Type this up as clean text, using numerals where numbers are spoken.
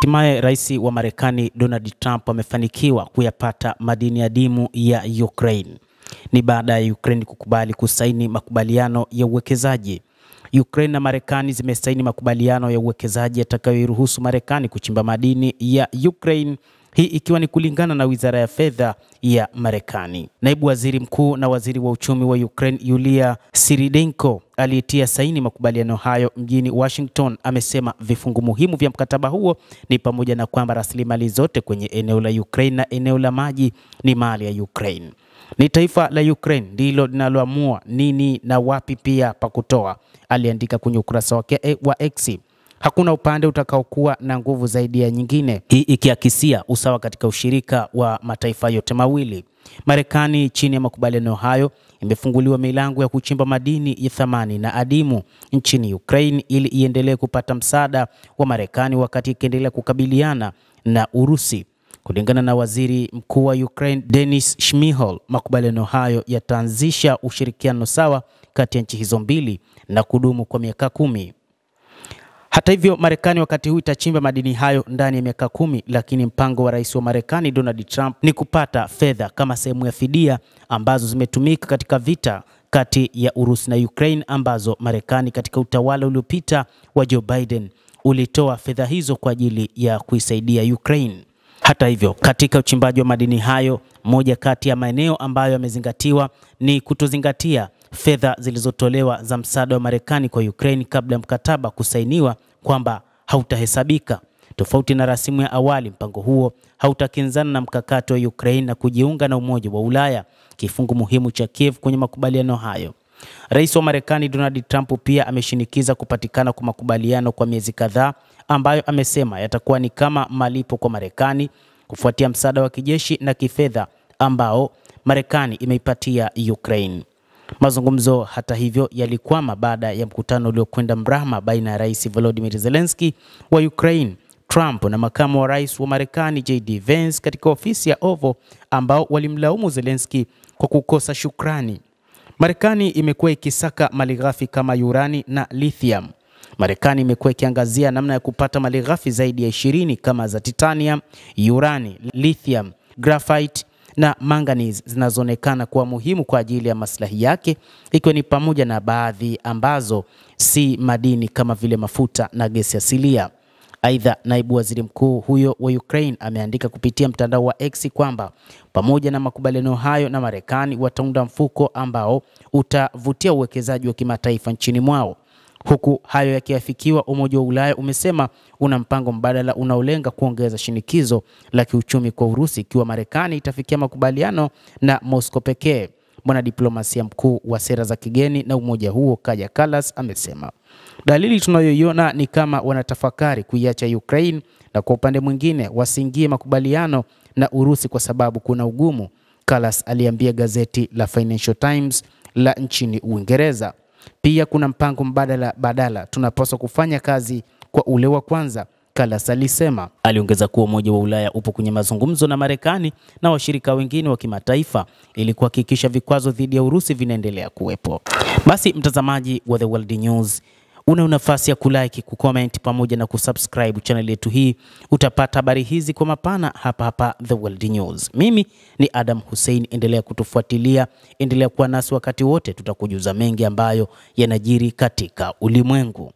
Hatimaye rais wa Marekani Donald Trump amefanikiwa kuyapata madini adimu ya Ukraine. Ni baada ya Ukraine kukubali kusaini makubaliano ya uwekezaji. Ukraine na Marekani zimesaini makubaliano ya uwekezaji yatakayoruhusu Marekani kuchimba madini ya Ukraine, hii ikiwa ni kulingana na Wizara ya Fedha ya Marekani. Naibu Waziri Mkuu na Waziri wa Uchumi wa Ukraine Yulia Siridenko aliyetia saini makubaliano hayo mjini Washington amesema vifungu muhimu vya mkataba huo ni pamoja na kwamba rasilimali zote kwenye eneo la Ukraine na eneo la maji ni mali ya Ukraine. Ni taifa la Ukraine ndilo linaloamua nini na wapi pia pa kutoa, aliandika kwenye ukurasa wake wa X. Hakuna upande utakaokuwa na nguvu zaidi ya nyingine, hii ikiakisia usawa katika ushirika wa mataifa yote mawili. Marekani chini ya makubaliano hayo imefunguliwa milango ya kuchimba madini ya thamani na adimu nchini Ukraine ili iendelee kupata msaada wa Marekani wakati ikiendelea kukabiliana na Urusi. Kulingana na Waziri Mkuu wa Ukraine Denis Shmyhal, makubaliano hayo yataanzisha ushirikiano sawa kati ya nchi hizo mbili na kudumu kwa miaka 10. Hata hivyo, Marekani wakati huu itachimba madini hayo ndani ya miaka 10, lakini mpango wa rais wa Marekani Donald Trump ni kupata fedha kama sehemu ya fidia ambazo zimetumika katika vita kati ya Urusi na Ukraine, ambazo Marekani katika utawala uliopita wa Joe Biden ulitoa fedha hizo kwa ajili ya kuisaidia Ukraine. Hata hivyo, katika uchimbaji wa madini hayo, moja kati ya maeneo ambayo yamezingatiwa ni kutozingatia fedha zilizotolewa za msaada wa Marekani kwa Ukraine kabla ya mkataba kusainiwa kwamba hautahesabika. Tofauti na rasimu ya awali, mpango huo hautakinzana na mkakati wa Ukraine na kujiunga na Umoja wa Ulaya, kifungu muhimu cha Kiev kwenye makubaliano hayo. Rais wa Marekani Donald Trump pia ameshinikiza kupatikana kwa makubaliano kwa miezi kadhaa ambayo amesema yatakuwa ni kama malipo kwa Marekani kufuatia msaada wa kijeshi na kifedha ambao Marekani imeipatia Ukraine. Mazungumzo hata hivyo yalikwama baada ya mkutano uliokwenda mrama baina ya Rais Volodymyr Zelensky wa Ukraine, Trump na makamu wa rais wa Marekani JD Vance katika ofisi ya Oval, ambao walimlaumu Zelensky kwa kukosa shukrani. Marekani imekuwa ikisaka malighafi kama urani na lithium. Marekani imekuwa ikiangazia namna ya kupata malighafi zaidi ya 20 kama za titanium, urani, lithium, graphite na manganese zinazoonekana kuwa muhimu kwa ajili ya maslahi yake, ikiwa ni pamoja na baadhi ambazo si madini kama vile mafuta na gesi asilia. Aidha, naibu waziri mkuu huyo wa Ukraine ameandika kupitia mtandao wa X kwamba pamoja na makubaliano hayo na Marekani wataunda mfuko ambao utavutia uwekezaji wa kimataifa nchini mwao. Huku hayo yakiafikiwa, Umoja wa Ulaya umesema una mpango mbadala unaolenga kuongeza shinikizo la kiuchumi kwa Urusi ikiwa Marekani itafikia makubaliano na Moscow pekee. Mwanadiplomasia mkuu wa sera za kigeni na umoja huo Kaja Kallas amesema dalili tunayoiona ni kama wanatafakari kuiacha Ukraine na kwa upande mwingine wasiingie makubaliano na Urusi kwa sababu kuna ugumu, Kallas aliambia gazeti la Financial Times la nchini Uingereza. Pia kuna mpango mbadala, tunapaswa kufanya kazi kwa ule wa kwanza, Kallas alisema. Aliongeza kuwa Umoja wa Ulaya upo kwenye mazungumzo na Marekani na washirika wengine wa kimataifa ili kuhakikisha vikwazo dhidi ya Urusi vinaendelea kuwepo. Basi mtazamaji wa The World News, una nafasi ya kulike, kucomment pamoja na kusubscribe channel yetu hii. Utapata habari hizi kwa mapana hapa The World News. Mimi ni Adam Hussein, endelea kutufuatilia, endelea kuwa nasi wakati wote, tutakujuza mengi ambayo yanajiri katika ulimwengu.